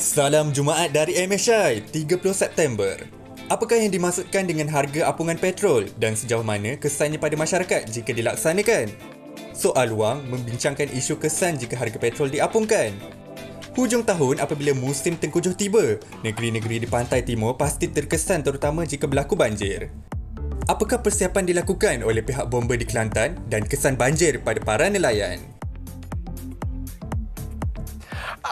Salam Jumaat dari MSI, 30 September. Apakah yang dimaksudkan dengan harga apungan petrol dan sejauh mana kesannya pada masyarakat jika dilaksanakan? Soal Wang membincangkan isu kesan jika harga petrol diapungkan. Hujung tahun apabila musim tengkujuh tiba, negeri-negeri di pantai timur pasti terkesan terutama jika berlaku banjir. Apakah persiapan dilakukan oleh pihak bomba di Kelantan dan kesan banjir pada para nelayan?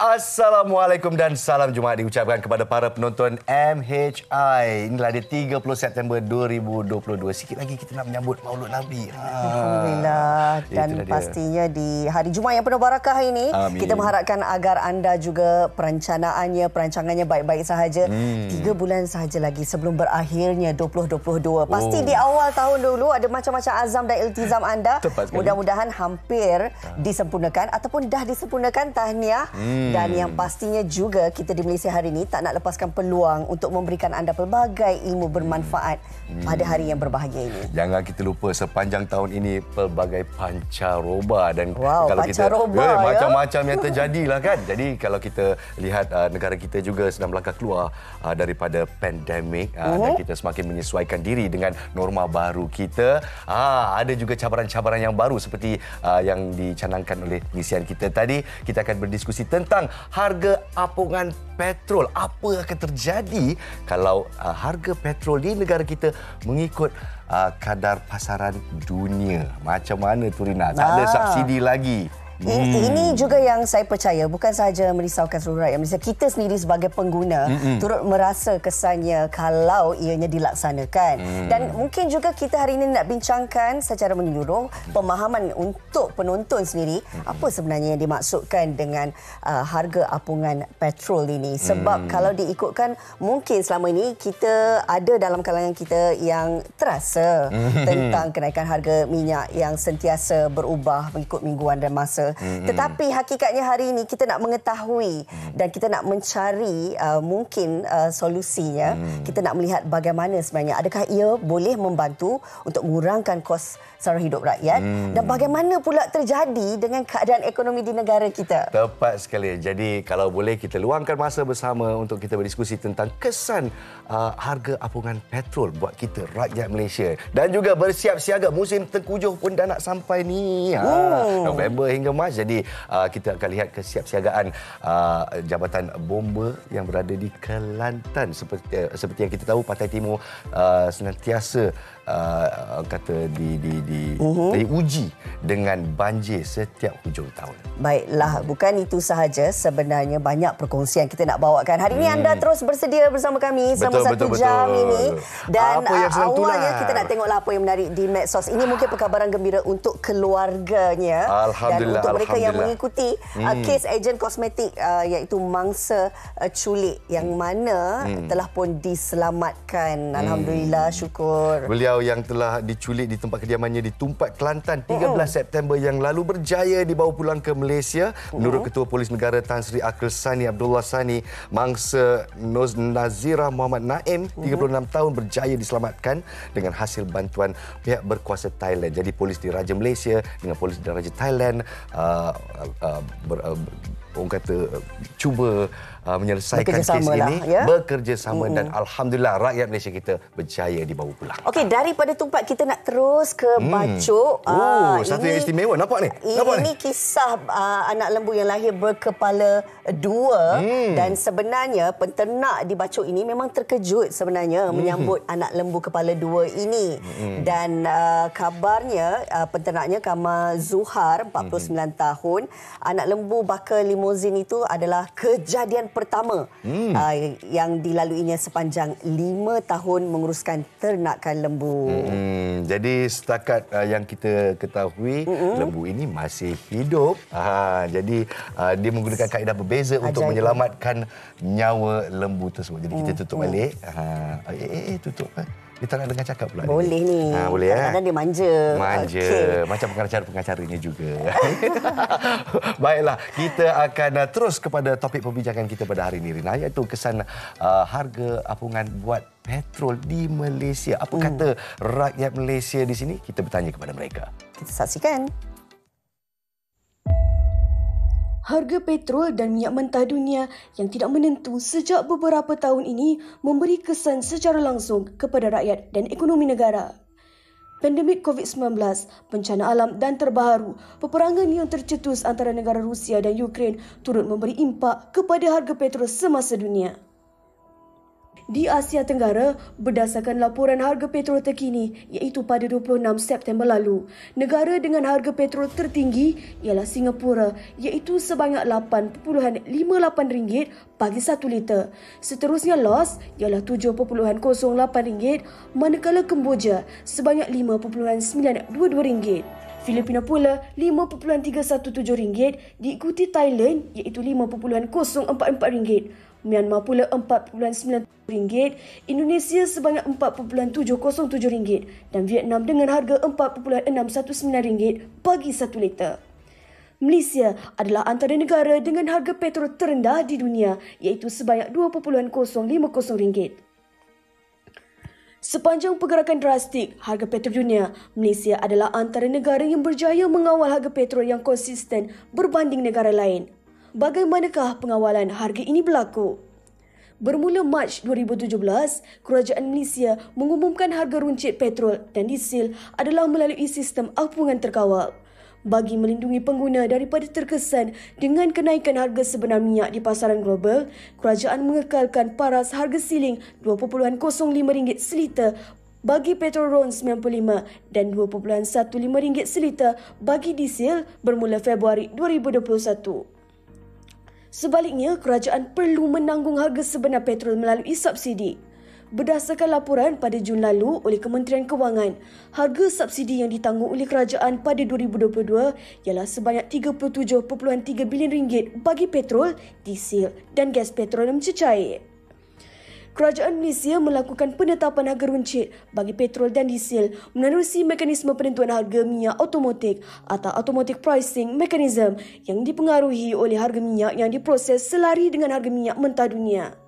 Assalamualaikum dan salam Jumaat diucapkan kepada para penonton MHI. Inilah dia 30 September 2022. Sikit lagi kita nak menyambut Maulud Nabi. Alhamdulillah. Dan pastinya di hari Jumaat yang penuh barakah ini, kita mengharapkan agar anda juga perancangannya baik-baik sahaja. 3 bulan sahaja lagi sebelum berakhirnya 2022. Pasti di awal tahun dulu ada macam-macam azam dan iltizam anda. Mudah-mudahan hampir disempurnakan ataupun dah disempurnakan. Tahniah. Dan yang pastinya juga kita di Malaysia hari ini tak nak lepaskan peluang untuk memberikan anda pelbagai ilmu bermanfaat pada hari yang berbahagia ini. Jangan kita lupa sepanjang tahun ini pelbagai pancaroba dan kalau kita macam-macam yang terjadilah kan. Jadi kalau kita lihat negara kita juga sedang melangkah keluar daripada pandemik dan kita semakin menyesuaikan diri dengan norma baru kita. Ada juga cabaran-cabaran yang baru seperti yang dicanangkan oleh pengisian kita tadi. Kita akan berdiskusi tentang harga apungan petrol. Apa akan terjadi kalau harga petrol di negara kita mengikut kadar pasaran dunia? Macam mana tu Rina? Tak ada subsidi lagi. Ini juga yang saya percaya bukan sahaja merisaukan seluruh rakyat Malaysia. Kita sendiri sebagai pengguna turut merasa kesannya kalau ianya dilaksanakan. Dan mungkin juga kita hari ini nak bincangkan secara menyeluruh pemahaman untuk penonton sendiri apa sebenarnya yang dimaksudkan dengan harga apungan petrol ini. Sebab kalau diikutkan mungkin selama ini kita ada dalam kalangan kita yang terasa tentang kenaikan harga minyak yang sentiasa berubah mengikut mingguan dan masa. Tetapi hakikatnya hari ini kita nak mengetahui dan kita nak mencari mungkin solusinya. Kita nak melihat bagaimana sebenarnya adakah ia boleh membantu untuk mengurangkan kos sara hidup rakyat dan bagaimana pula terjadi dengan keadaan ekonomi di negara kita. Tepat sekali. Jadi kalau boleh kita luangkan masa bersama untuk kita berdiskusi tentang kesan harga apungan petrol buat kita rakyat Malaysia dan juga bersiap siaga musim tengkujuh pun dah nak sampai ni. November hingga Mac. Jadi kita akan lihat kesiapsiagaan Jabatan Bomba yang berada di Kelantan. Seperti yang kita tahu, Pantai Timur senantiasa diuji dengan banjir setiap hujung tahun. Baiklah, bukan itu sahaja, sebenarnya banyak perkongsian kita nak bawakan. Hari ini anda terus bersedia bersama kami selama satu jam ini. Dan awalnya kita nak tengoklah apa yang menarik di medsos. Ini mungkin perkabaran gembira untuk keluarganya dan untuk mereka yang mengikuti kes ejen kosmetik iaitu mangsa culik yang mana telah pun diselamatkan. Alhamdulillah, syukur. Beliau yang telah diculik di tempat kediamannya di Tumpat, Kelantan 13 September yang lalu berjaya dibawa pulang ke Malaysia. Menurut Ketua Polis Negara Tan Sri Akil Sani Abdullah Sani, mangsa Noz Nazira Muhammad Naim 36 tahun berjaya diselamatkan dengan hasil bantuan pihak berkuasa Thailand. Jadi polis diraja Malaysia dengan polis diraja Thailand orang kata cuba menyelesaikan kes ini bekerjasama dan alhamdulillah rakyat Malaysia kita berjaya dibawa pulang. Okey, daripada Tumpat kita nak terus ke Bacok. Satu yang istimewa nampak ni. Ini kisah anak lembu yang lahir berkepala dua dan sebenarnya penternak di Bacok ini memang terkejut sebenarnya menyambut anak lembu kepala dua ini. Dan kabarnya penternaknya Kamal Zuhar 49 tahun. Anak lembu bakal limuzin itu adalah kejadian pertama yang dilaluinya sepanjang 5 tahun menguruskan ternakan lembu. Jadi setakat yang kita ketahui, lembu ini masih hidup. Jadi dia menggunakan kaedah berbeza untuk menyelamatkan nyawa lembu tersebut. Jadi kita tutup balik. Tutup. Dia tak nak dengar cakap pula. Boleh ni. Boleh kadang-kadang dia manja. Macam pengacara-pengacaranya juga. Baiklah, kita akan terus kepada topik perbincangan kita pada hari ini, Rina, iaitu kesan harga apungan buat petrol di Malaysia. Apa kata rakyat Malaysia di sini? Kita bertanya kepada mereka. Kita saksikan. Harga petrol dan minyak mentah dunia yang tidak menentu sejak beberapa tahun ini memberi kesan secara langsung kepada rakyat dan ekonomi negara. Pandemik COVID-19, bencana alam dan terbaru, peperangan yang tercetus antara negara Rusia dan Ukraine turut memberi impak kepada harga petrol semasa dunia. Di Asia Tenggara, berdasarkan laporan harga petrol terkini iaitu pada 26 September lalu, negara dengan harga petrol tertinggi ialah Singapura iaitu sebanyak RM8.58 bagi 1 liter. Seterusnya Laos ialah RM7.08, manakala Kemboja sebanyak RM5.922. Filipina pula RM5.317, diikuti Thailand iaitu RM5.044. Myanmar pula RM4.90, Indonesia sebanyak RM4.707 dan Vietnam dengan harga RM4.619 bagi 1 liter. Malaysia adalah antara negara dengan harga petrol terendah di dunia iaitu sebanyak RM2.050. Sepanjang pergerakan drastik harga petrol dunia, Malaysia adalah antara negara yang berjaya mengawal harga petrol yang konsisten berbanding negara lain. Bagaimanakah pengawalan harga ini berlaku? Bermula Mac 2017, Kerajaan Malaysia mengumumkan harga runcit petrol dan diesel adalah melalui sistem apungan terkawal. Bagi melindungi pengguna daripada terkesan dengan kenaikan harga sebenar minyak di pasaran global, kerajaan mengekalkan paras harga siling RM2.05 seliter bagi petrol RON 95 dan RM2.15 seliter bagi diesel bermula Februari 2021. Sebaliknya, kerajaan perlu menanggung harga sebenar petrol melalui subsidi. Berdasarkan laporan pada Jun lalu oleh Kementerian Kewangan, harga subsidi yang ditanggung oleh kerajaan pada 2022 ialah sebanyak RM37.3 bilion bagi petrol, diesel dan gas petrolium cecair. Kerajaan Malaysia melakukan penetapan harga runcit bagi petrol dan diesel menerusi mekanisme penentuan harga minyak automatik atau automatic pricing mechanism yang dipengaruhi oleh harga minyak yang diproses selari dengan harga minyak mentah dunia.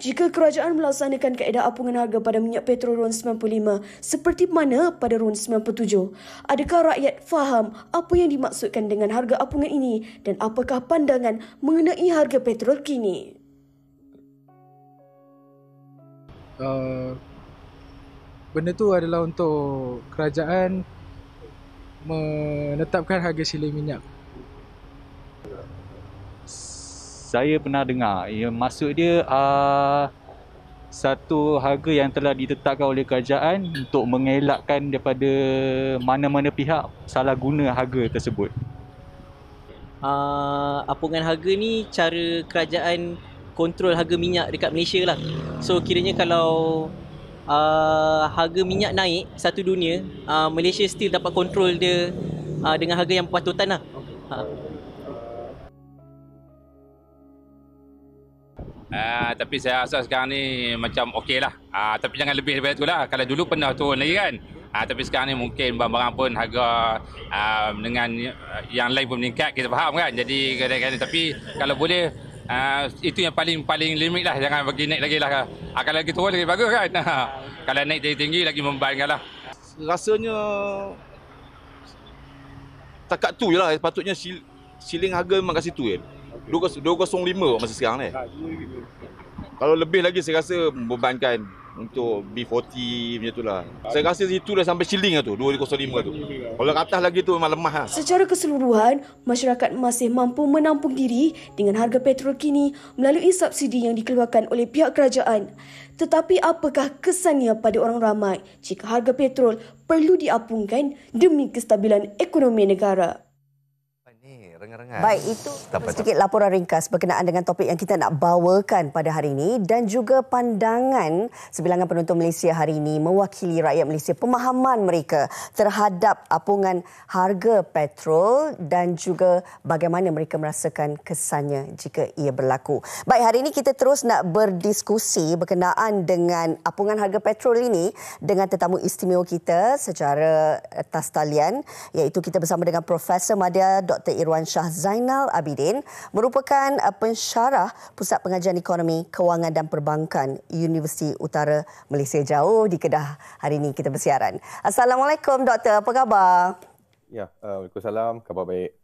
Jika kerajaan melaksanakan kaedah apungan harga pada minyak petrol RON 95 seperti mana pada RON 97, adakah rakyat faham apa yang dimaksudkan dengan harga apungan ini dan apakah pandangan mengenai harga petrol kini? Benda tu adalah untuk kerajaan menetapkan harga siling minyak. Saya pernah dengar, maksud dia satu harga yang telah ditetapkan oleh kerajaan untuk mengelakkan daripada mana-mana pihak salah guna harga tersebut. Apungan harga ni cara kerajaan kontrol harga minyak dekat Malaysia lah. So kiranya kalau harga minyak naik satu dunia, Malaysia still dapat kontrol dia dengan harga yang berpatutan lah. Tapi saya rasa sekarang ni macam okey lah. Tapi jangan lebih daripada tu lah. Kalau dulu pernah turun lagi kan. Tapi sekarang ni mungkin barang-barang pun harga dengan yang lain pun meningkat, kita faham kan. Jadi kadang-kadang, tapi kalau boleh itu yang paling limit lah, jangan bagi naik lagi lah. Kalau lagi turun lagi bagus kan. Kalau naik tinggi lagi membebankan lah. Rasanya takat tu je lah, patutnya siling harga memang kat situ je. 205 masa sekarang ni. Kalau lebih lagi saya rasa membebankan untuk B40 macam tu lah. Saya rasa situ dah sampai shilling lah tu, 205 tu. Kalau kat atas lagi tu memang lemah lah. Secara keseluruhan, masyarakat masih mampu menampung diri dengan harga petrol kini melalui subsidi yang dikeluarkan oleh pihak kerajaan. Tetapi apakah kesannya pada orang ramai jika harga petrol perlu diapungkan demi kestabilan ekonomi negara? Baik, itu sedikit laporan ringkas berkenaan dengan topik yang kita nak bawakan pada hari ini dan juga pandangan sebilangan penonton Malaysia hari ini mewakili rakyat Malaysia, pemahaman mereka terhadap apungan harga petrol dan juga bagaimana mereka merasakan kesannya jika ia berlaku. Baik, hari ini kita terus nak berdiskusi berkenaan dengan apungan harga petrol ini dengan tetamu istimewa kita secara atas talian, iaitu kita bersama dengan Profesor Madya Dr. Irwan Shah Zainal Abidin, merupakan pensyarah Pusat Pengajian Ekonomi, Kewangan dan Perbankan Universiti Utara Malaysia. Jauh di Kedah hari ini kita bersiaran. Assalamualaikum Doktor, apa khabar? Ya, Waalaikumsalam, khabar baik.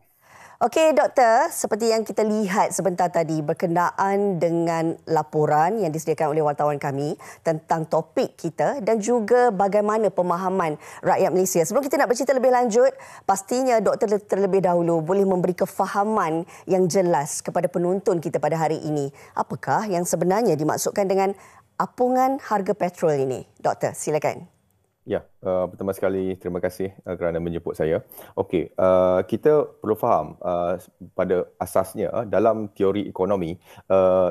Okey, doktor, seperti yang kita lihat sebentar tadi berkenaan dengan laporan yang disediakan oleh wartawan kami tentang topik kita dan juga bagaimana pemahaman rakyat Malaysia. Sebelum kita nak bercerita lebih lanjut, pastinya doktor terlebih dahulu boleh memberi kefahaman yang jelas kepada penonton kita pada hari ini. Apakah yang sebenarnya dimaksudkan dengan apungan harga petrol ini? Doktor, silakan. Ya, pertama sekali terima kasih kerana menjemput saya. Okey, kita perlu faham pada asasnya dalam teori ekonomi,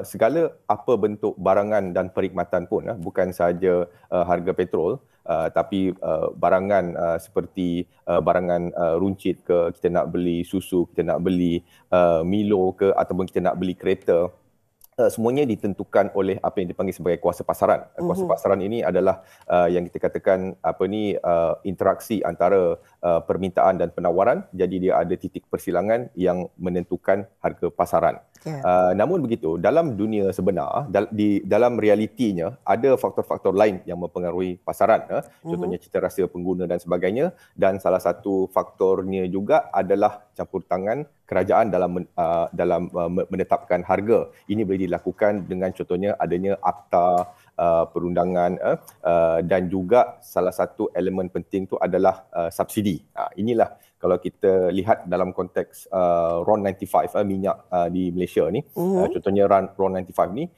segala apa bentuk barangan dan perkhidmatan pun bukan sahaja harga petrol, tapi barangan seperti barangan runcit ke, kita nak beli susu, kita nak beli Milo ke, ataupun kita nak beli kereta, semuanya ditentukan oleh apa yang dipanggil sebagai kuasa pasaran. Kuasa pasaran ini adalah yang kita katakan interaksi antara permintaan dan penawaran. Jadi dia ada titik persilangan yang menentukan harga pasaran. Namun begitu, dalam dunia sebenar, dalam realitinya ada faktor-faktor lain yang mempengaruhi pasaran. Contohnya cita rasa pengguna dan sebagainya. Dan salah satu faktornya juga adalah campur tangan kerajaan dalam menetapkan harga. Ini boleh dilakukan dengan contohnya adanya akta perundangan dan juga salah satu elemen penting tu adalah subsidi. Inilah kalau kita lihat dalam konteks RON 95 minyak di Malaysia ni, contohnya RON 95 ni,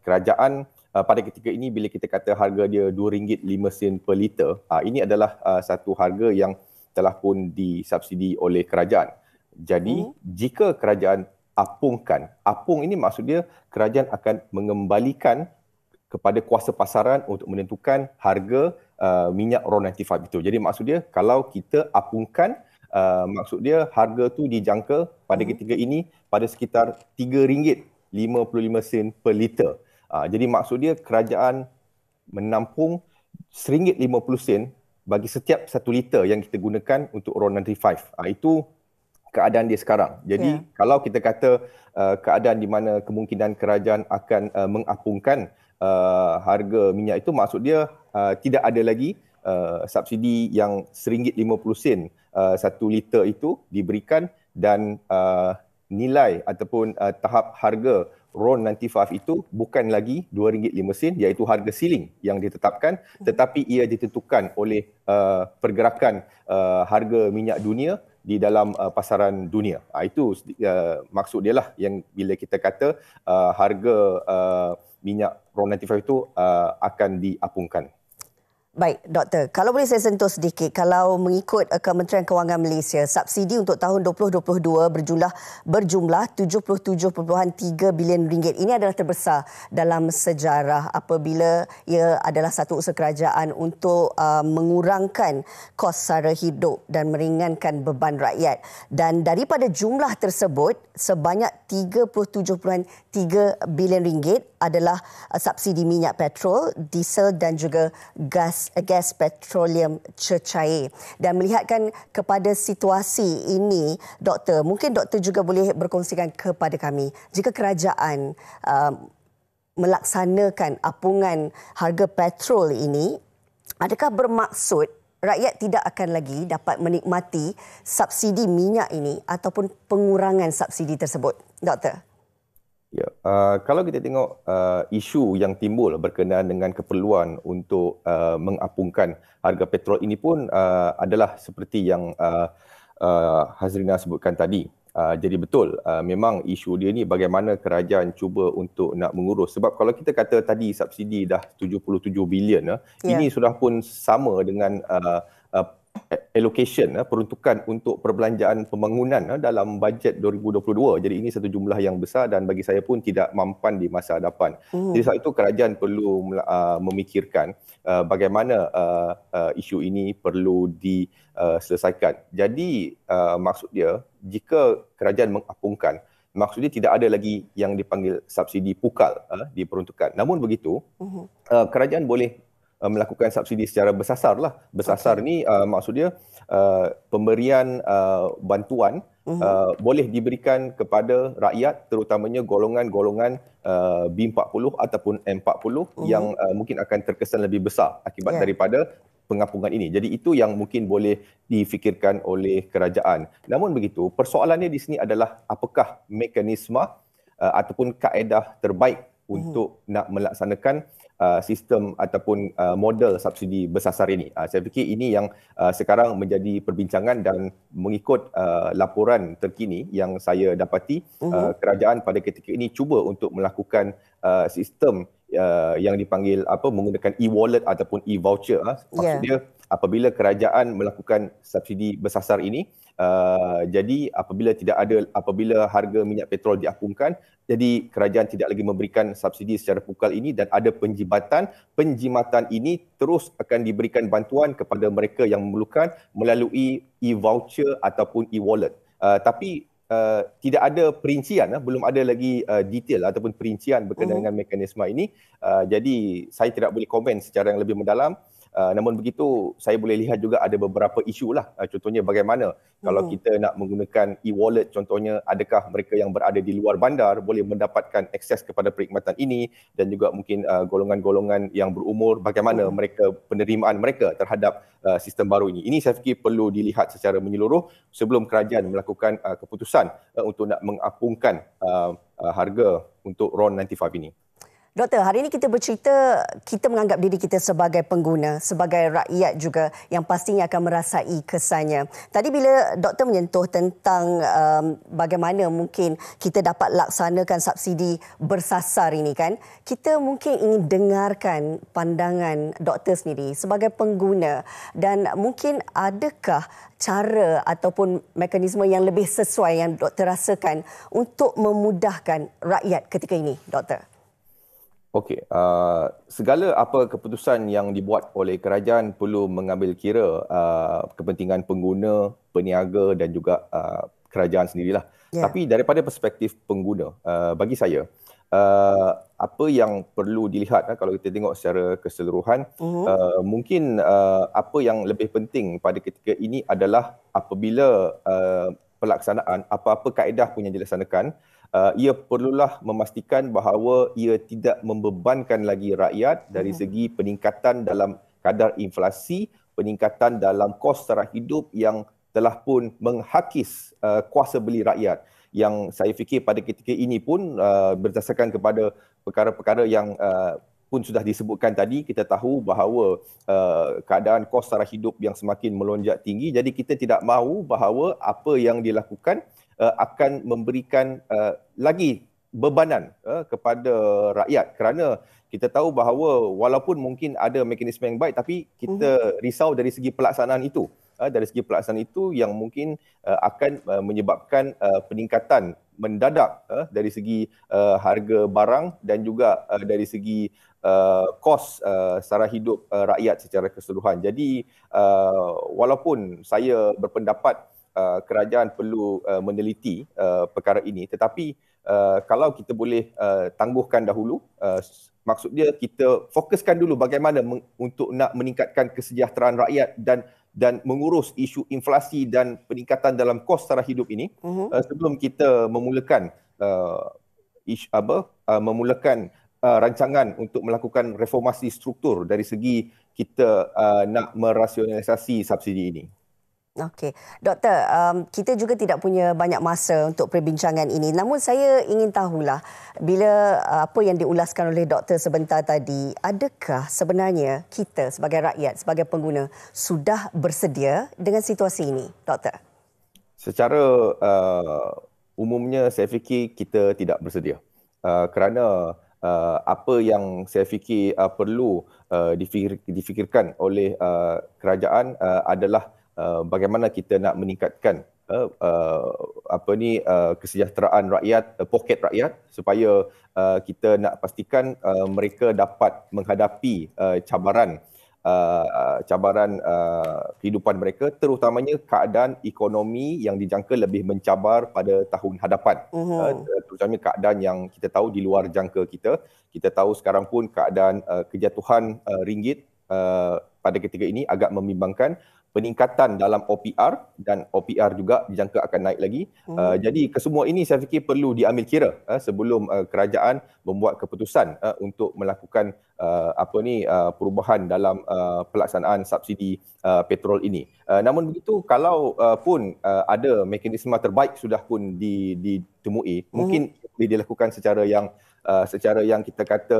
kerajaan pada ketika ini bila kita kata harga dia RM2.05 per liter, ini adalah satu harga yang telah pun disubsidi oleh kerajaan. Jadi jika kerajaan apungkan, apung ini maksud dia kerajaan akan mengembalikan kepada kuasa pasaran untuk menentukan harga minyak RON 95 itu. Jadi maksud dia kalau kita apungkan, maksud dia harga tu dijangka pada ketika ini pada sekitar RM3.55 per liter. Jadi maksud dia kerajaan menampung RM1.50 bagi setiap 1 liter yang kita gunakan untuk RON 95. Itu keadaan dia sekarang. Jadi kalau kita kata keadaan di mana kemungkinan kerajaan akan mengapungkan harga minyak itu, maksud dia tidak ada lagi subsidi yang RM1.50 1 liter itu diberikan dan nilai ataupun tahap harga RON 95 itu bukan lagi RM2.05 iaitu harga ceiling yang ditetapkan, tetapi ia ditentukan oleh pergerakan harga minyak dunia di dalam pasaran dunia. Itu maksud dia lah yang bila kita kata harga minyak RON 95 itu akan diapungkan. Baik, Doktor. Kalau boleh saya sentuh sedikit, kalau mengikut Kementerian Kewangan Malaysia, subsidi untuk tahun 2022 berjumlah 77.3 bilion ringgit. Ini adalah terbesar dalam sejarah apabila ia adalah satu usaha kerajaan untuk mengurangkan kos sara hidup dan meringankan beban rakyat. Dan daripada jumlah tersebut, sebanyak 37.3 bilion ringgit adalah subsidi minyak petrol, diesel dan juga gas petroleum cecair. Dan melihatkan kepada situasi ini, Doktor, mungkin Doktor juga boleh berkongsikan kepada kami, jika kerajaan melaksanakan apungan harga petrol ini, adakah bermaksud rakyat tidak akan lagi dapat menikmati subsidi minyak ini ataupun pengurangan subsidi tersebut? Doktor. Ya, kalau kita tengok isu yang timbul berkenaan dengan keperluan untuk mengapungkan harga petrol ini pun adalah seperti yang Hazrina sebutkan tadi. Jadi betul, memang isu dia ni bagaimana kerajaan cuba untuk nak mengurus. Sebab kalau kita kata tadi subsidi dah 77 bilion, ini sudah pun sama dengan allocation, peruntukan untuk perbelanjaan pembangunan dalam bajet 2022. Jadi ini satu jumlah yang besar dan bagi saya pun tidak mampan di masa hadapan. Jadi sebab itu kerajaan perlu memikirkan bagaimana isu ini perlu diselesaikan. Jadi maksud dia, jika kerajaan mengapungkan, maksud dia tidak ada lagi yang dipanggil subsidi pukal diperuntukkan. Namun begitu, kerajaan boleh melakukan subsidi secara bersasar lah. Bersasar ni maksud dia pemberian bantuan boleh diberikan kepada rakyat, terutamanya golongan-golongan B40 ataupun M40 yang mungkin akan terkesan lebih besar akibat daripada pengapungan ini. Jadi itu yang mungkin boleh difikirkan oleh kerajaan. Namun begitu, persoalannya di sini adalah apakah mekanisme ataupun kaedah terbaik untuk nak melaksanakan sistem ataupun model subsidi bersasar ini. Saya fikir ini yang sekarang menjadi perbincangan, dan mengikut laporan terkini yang saya dapati, kerajaan pada ketika ini cuba untuk melakukan sistem yang dipanggil menggunakan e-wallet ataupun e-voucher. Maksudnya apabila kerajaan melakukan subsidi bersasar ini, jadi apabila harga minyak petrol diapungkan, jadi kerajaan tidak lagi memberikan subsidi secara pukal ini, dan ada penjimatan ini terus akan diberikan bantuan kepada mereka yang memerlukan melalui e-voucher ataupun e-wallet. Tapi tidak ada perincian, belum ada lagi detail ataupun perincian berkenaan dengan mekanisme ini. Jadi saya tidak boleh komen secara yang lebih mendalam. Namun begitu, saya boleh lihat juga ada beberapa isu lah. Contohnya bagaimana kalau kita nak menggunakan e-wallet, contohnya adakah mereka yang berada di luar bandar boleh mendapatkan akses kepada perkhidmatan ini, dan juga mungkin golongan-golongan yang berumur, bagaimana mereka penerimaan mereka terhadap sistem baru ini. Ini saya fikir perlu dilihat secara menyeluruh sebelum kerajaan melakukan keputusan untuk nak mengapungkan harga untuk RON 95 ini. Doktor, hari ini kita bercerita, kita menganggap diri kita sebagai pengguna, sebagai rakyat juga yang pastinya akan merasai kesannya. Tadi bila doktor menyentuh tentang bagaimana mungkin kita dapat laksanakan subsidi bersasar ini kan, kita mungkin ingin dengarkan pandangan doktor sendiri sebagai pengguna, dan mungkin adakah cara ataupun mekanisme yang lebih sesuai yang doktor rasakan untuk memudahkan rakyat ketika ini, doktor? Okey, segala apa keputusan yang dibuat oleh kerajaan perlu mengambil kira kepentingan pengguna, peniaga dan juga kerajaan sendirilah. Tapi daripada perspektif pengguna, bagi saya, apa yang perlu dilihat kalau kita tengok secara keseluruhan, mungkin apa yang lebih penting pada ketika ini adalah apabila pelaksanaan apa-apa kaedah pun yang dilaksanakan, ia perlulah memastikan bahawa ia tidak membebankan lagi rakyat dari segi peningkatan dalam kadar inflasi, peningkatan dalam kos sara hidup yang telah pun menghakis kuasa beli rakyat. Yang saya fikir pada ketika ini pun berdasarkan kepada perkara-perkara yang pun sudah disebutkan tadi, kita tahu bahawa keadaan kos sara hidup yang semakin melonjak tinggi, jadi kita tidak mahu bahawa apa yang dilakukan akan memberikan lagi bebanan kepada rakyat, kerana kita tahu bahawa walaupun mungkin ada mekanisme yang baik, tapi kita risau dari segi pelaksanaan itu. Dari segi pelaksanaan itu yang mungkin akan menyebabkan peningkatan mendadak dari segi harga barang dan juga dari segi kos sara hidup rakyat secara keseluruhan. Jadi walaupun saya berpendapat kerajaan perlu meneliti perkara ini, tetapi kalau kita boleh tangguhkan dahulu, maksudnya kita fokuskan dulu bagaimana untuk nak meningkatkan kesejahteraan rakyat dan mengurus isu inflasi dan peningkatan dalam kos sara hidup ini sebelum kita memulakan rancangan untuk melakukan reformasi struktur dari segi kita nak merasionalisasi subsidi ini. Okey, doktor, kita juga tidak punya banyak masa untuk perbincangan ini. Namun saya ingin tahulah, bila apa yang diulaskan oleh doktor sebentar tadi, adakah sebenarnya kita sebagai rakyat, sebagai pengguna sudah bersedia dengan situasi ini, doktor? Secara umumnya saya fikir kita tidak bersedia. Kerana apa yang saya fikir perlu difikirkan oleh kerajaan adalah bagaimana kita nak meningkatkan kesejahteraan rakyat, poket rakyat, supaya kita nak pastikan mereka dapat menghadapi cabaran kehidupan mereka, terutamanya keadaan ekonomi yang dijangka lebih mencabar pada tahun hadapan. Terutamanya keadaan yang kita tahu di luar jangka kita. Kita tahu sekarang pun keadaan kejatuhan ringgit pada ketika ini agak membimbangkan. peningkatan dalam OPR dan OPR juga dijangka akan naik lagi. Jadi kesemua ini saya fikir perlu diambil kira sebelum kerajaan membuat keputusan untuk melakukan perubahan dalam pelaksanaan subsidi petrol ini. Namun begitu, kalau pun ada mekanisme terbaik sudah pun ditemui, mungkin boleh dilakukan secara yang kita kata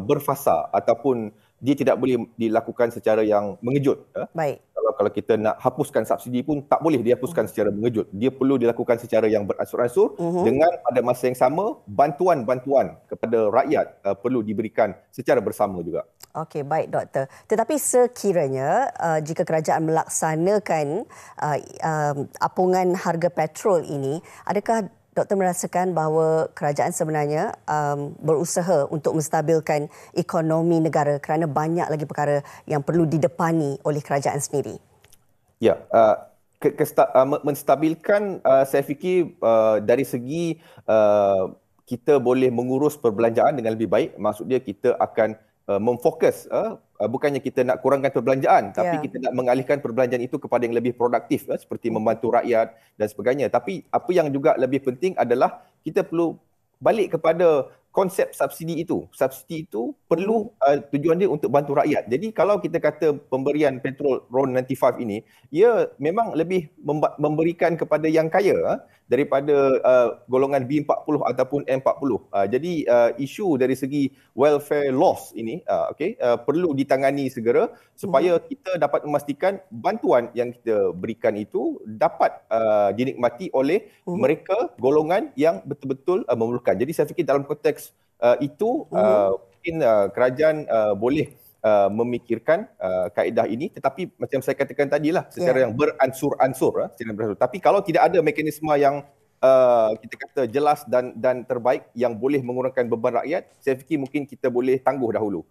berfasa, ataupun dia tidak boleh dilakukan secara yang mengejut. Baik. Kalau kita nak hapuskan subsidi pun tak boleh dihapuskan secara mengejut. Dia perlu dilakukan secara yang beransur-ansur dengan pada masa yang sama bantuan-bantuan kepada rakyat perlu diberikan secara bersama juga. Okey, baik doktor. Tetapi sekiranya jika kerajaan melaksanakan apungan harga petrol ini, adakah doktor merasakan bahawa kerajaan sebenarnya berusaha untuk menstabilkan ekonomi negara kerana banyak lagi perkara yang perlu didepani oleh kerajaan sendiri? Ya, menstabilkan saya fikir dari segi kita boleh mengurus perbelanjaan dengan lebih baik. Maksud dia kita akan memfokus, bukannya kita nak kurangkan perbelanjaan, tapi kita nak mengalihkan perbelanjaan itu kepada yang lebih produktif, seperti membantu rakyat dan sebagainya. Tapi apa yang juga lebih penting adalah kita perlu balik kepada konsep subsidi itu. Subsidi itu perlu tujuan dia untuk bantu rakyat. Jadi kalau kita kata pemberian petrol RON 95 ini, ia memang lebih memberikan kepada yang kaya daripada golongan B40 ataupun M40. Jadi isu dari segi welfare loss ini perlu ditangani segera supaya kita dapat memastikan bantuan yang kita berikan itu dapat dinikmati oleh mereka golongan yang betul-betul memerlukan. Jadi saya fikir dalam konteks itu mungkin kerajaan boleh memikirkan kaedah ini, tetapi macam saya katakan tadilah secara yang beransur-ansur. Tapi kalau tidak ada mekanisme yang kita kata jelas dan terbaik yang boleh mengurangkan beban rakyat, saya fikir mungkin kita boleh tangguh dahulu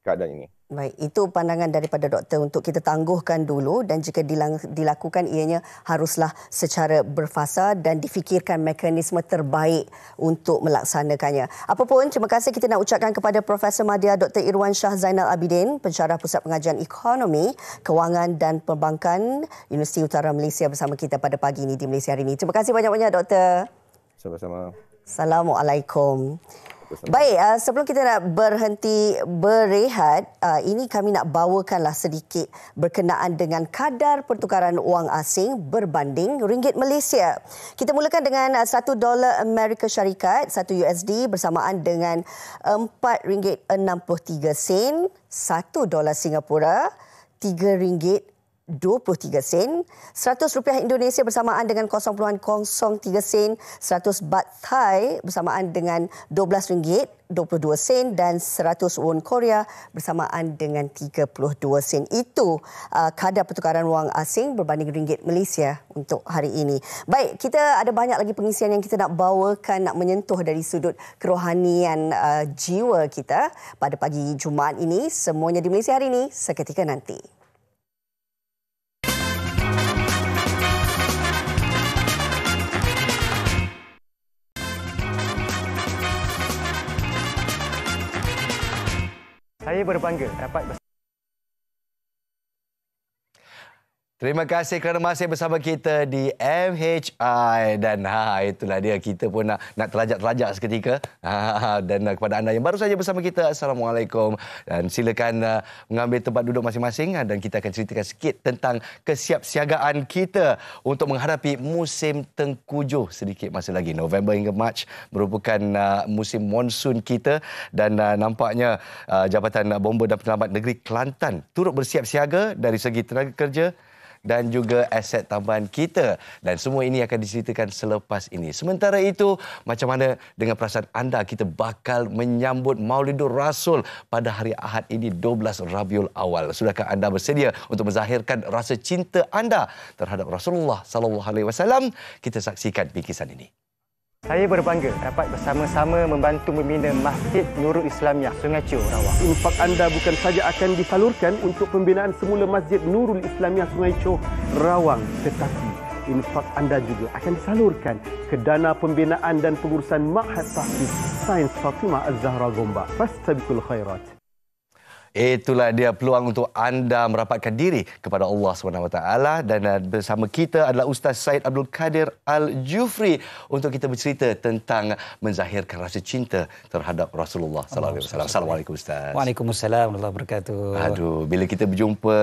keadaan ini. Baik, itu pandangan daripada doktor untuk kita tangguhkan dulu, dan jika dilakukan ianya haruslah secara berfasa dan difikirkan mekanisme terbaik untuk melaksanakannya. Apapun, terima kasih kita nak ucapkan kepada Profesor Madya Dr. Irwan Shah Zainal Abidin, Pensyarah Pusat Pengajian Ekonomi, Kewangan dan Perbankan Universiti Utara Malaysia bersama kita pada pagi ini di Malaysia Hari ini. Terima kasih banyak-banyak doktor. Sama-sama. Assalamualaikum. Baik, sebelum kita nak berhenti berehat, ini kami nak bawakanlah sedikit berkenaan dengan kadar pertukaran wang asing berbanding ringgit Malaysia. Kita mulakan dengan $1 Amerika Syarikat, 1 USD bersamaan dengan RM4.63, $1 Singapura, RM3.23, RM100 Indonesia bersamaan dengan 0.03 sen, 100 baht Thai bersamaan dengan RM12.22 dan 100 won Korea bersamaan dengan 32 sen. Itu kadar pertukaran wang asing berbanding ringgit Malaysia untuk hari ini. Baik, kita ada banyak lagi pengisian yang kita nak bawakan, nak menyentuh dari sudut kerohanian jiwa kita pada pagi Jumaat ini. Semuanya di Malaysia Hari ini seketika nanti. Saya berbangga dapat Terima kasih kerana masih bersama kita di MHI, dan itulah dia, kita pun nak terlajak seketika. Dan kepada anda yang baru saja bersama kita, Assalamualaikum, dan silakan mengambil tempat duduk masing-masing, dan kita akan ceritakan sikit tentang kesiapsiagaan kita untuk menghadapi musim tengkujuh sedikit masa lagi. November hingga Mac merupakan musim monsun kita, dan nampaknya Jabatan Bomba dan Penyelamat Negeri Kelantan turut bersiap siaga dari segi tenaga kerja dan juga aset tambahan kita, dan semua ini akan diceritakan selepas ini. Sementara itu, macam mana dengan perasaan anda kita bakal menyambut Maulidur Rasul pada hari Ahad ini 12 Rabiul Awal? Sudahkah anda bersedia untuk menzahirkan rasa cinta anda terhadap Rasulullah SAW? Kita saksikan bingkisan ini. Saya berbangga dapat bersama-sama membantu membina Masjid Nurul Islamiah Sungai Chio, Rawang. Infak anda bukan saja akan disalurkan untuk pembinaan semula Masjid Nurul Islamiah Sungai Chio, Rawang, tetapi infak anda juga akan disalurkan ke dana pembinaan dan pengurusan Ma'had Tahfiz Sains Fatimah Az-Zahra Gombak. Fastabiqul khairat. Itulah dia peluang untuk anda merapatkan diri kepada Allah SWT. Dan bersama kita adalah Ustaz Syed Abdul Kadir Al-Jufri untuk kita bercerita tentang menzahirkan rasa cinta terhadap Rasulullah sallallahu alaihi wasallam. Assalamualaikum Ustaz. Waalaikumsalam warahmatullahi wabarakatuh. Aduh, bila kita berjumpa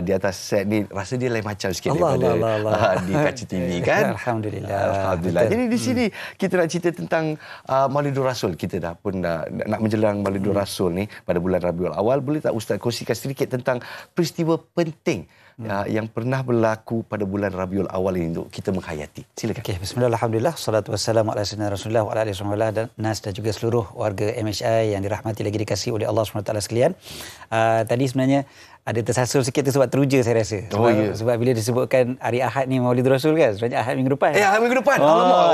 di atas set ni, rasa dia lain macam sikit daripada di kaca TV kan? Alhamdulillah. Jadi di sini kita nak cerita tentang Maulidur Rasul. Kita dah pun nak menjelang Maulidur Rasul ni pada bulan Rabiul Awal. Boleh tak Ustaz kongsikan sedikit tentang peristiwa penting yang pernah berlaku pada bulan Rabiul Awal ini untuk kita menghayati? Silakan. Okey, bismillah, alhamdulillah, salatu wassalamu ala sayyidina Rasulullah wa ala alihi wasallam dan nas dan juga seluruh warga MHI yang dirahmati lagi dikasihi oleh Allah SWT sekalian. Tadi sebenarnya ada tersasul sikit tu sebab teruja saya rasa. Sebab bila disebutkan hari Ahad ni Maulidur Rasul kan, sebenarnya Ahad minggu depan. Ahad minggu depan.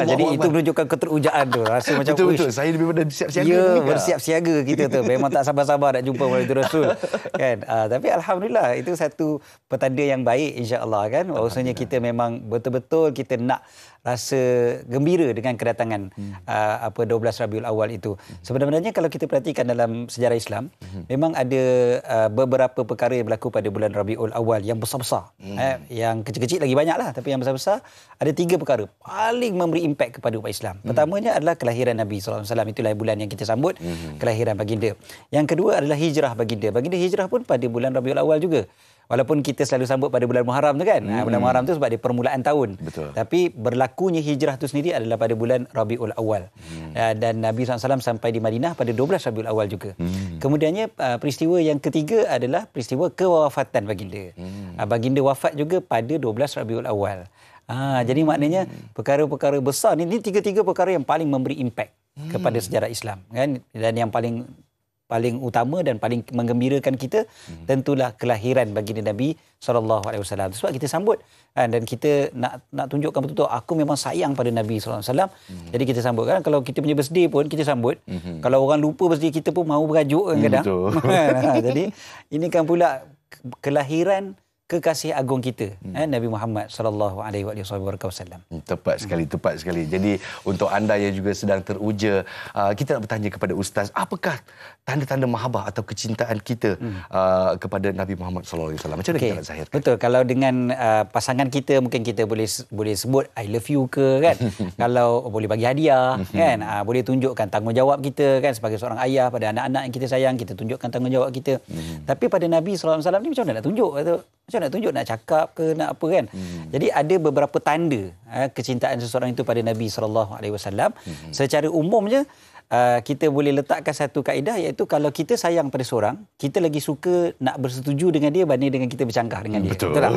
Jadi itu menunjukkan keterujaan tu. Rasa macam betul. Saya lebih pada bersiap-siaga. Ya, bersiap-siaga kita tu. Memang tak sabar-sabar nak jumpa Maulidur Rasul kan. Tapi alhamdulillah itu satu petanda yang baik insya-Allah kan. Bahawasanya kita memang betul-betul kita nak rasa gembira dengan kedatangan 12 Rabiul Awal itu. Sebenarnya kalau kita perhatikan dalam sejarah Islam, memang ada beberapa perkara yang berlaku pada bulan Rabiul Awal yang besar-besar. Yang kecil-kecil lagi banyaklah, tapi yang besar-besar ada 3 perkara paling memberi impak kepada umat Islam. Pertamanya adalah kelahiran Nabi sallallahu alaihi wasallam, itulah bulan yang kita sambut kelahiran baginda. Yang kedua adalah hijrah baginda. Baginda hijrah pun pada bulan Rabiul Awal juga. Walaupun kita selalu sambut pada bulan Muharram tu kan. Bulan Muharram tu sebab dia permulaan tahun. Betul. Tapi berlakunya hijrah tu sendiri adalah pada bulan Rabiul Awal. Dan Nabi SAW sampai di Madinah pada 12 Rabiul Awal juga. Kemudiannya peristiwa yang ketiga adalah peristiwa kewafatan baginda. Baginda wafat juga pada 12 Rabiul Awal. Jadi maknanya perkara-perkara besar ni 3 perkara yang paling memberi impak kepada sejarah Islam kan. Dan yang paling utama dan paling menggembirakan kita tentulah kelahiran baginda Nabi SAW. Sebab kita sambut dan kita nak tunjukkan betul-betul aku memang sayang pada Nabi SAW. Jadi kita sambut kan. Kalau kita punya birthday pun kita sambut. Kalau orang lupa birthday kita pun mahu berajuk kadang. Jadi ini kan pula kelahiran kekasih agung kita Nabi Muhammad sallallahu alaihi wasallam. Tepat sekali. Jadi untuk anda yang juga sedang teruja, kita nak bertanya kepada Ustaz, apakah tanda-tanda mahabbah atau kecintaan kita kepada Nabi Muhammad sallallahu alaihi wasallam? Macam mana kita nak zahirkan? Betul. Kalau dengan pasangan kita mungkin kita boleh sebut I love you ke kan. Kalau boleh bagi hadiah kan, boleh tunjukkan tanggungjawab kita kan sebagai seorang ayah pada anak-anak yang kita sayang, kita tunjukkan tanggungjawab kita. Tapi pada Nabi sallallahu alaihi wasallam ni macam mana nak tunjuk? Macam nak tunjuk, nak cakap ke nak apa kan. Jadi ada beberapa tanda kecintaan seseorang itu pada Nabi SAW. Secara umumnya kita boleh letakkan satu kaedah, iaitu kalau kita sayang pada seorang, kita lagi suka nak bersetuju dengan dia banding dengan kita bercangkah dengan dia. Betul tak?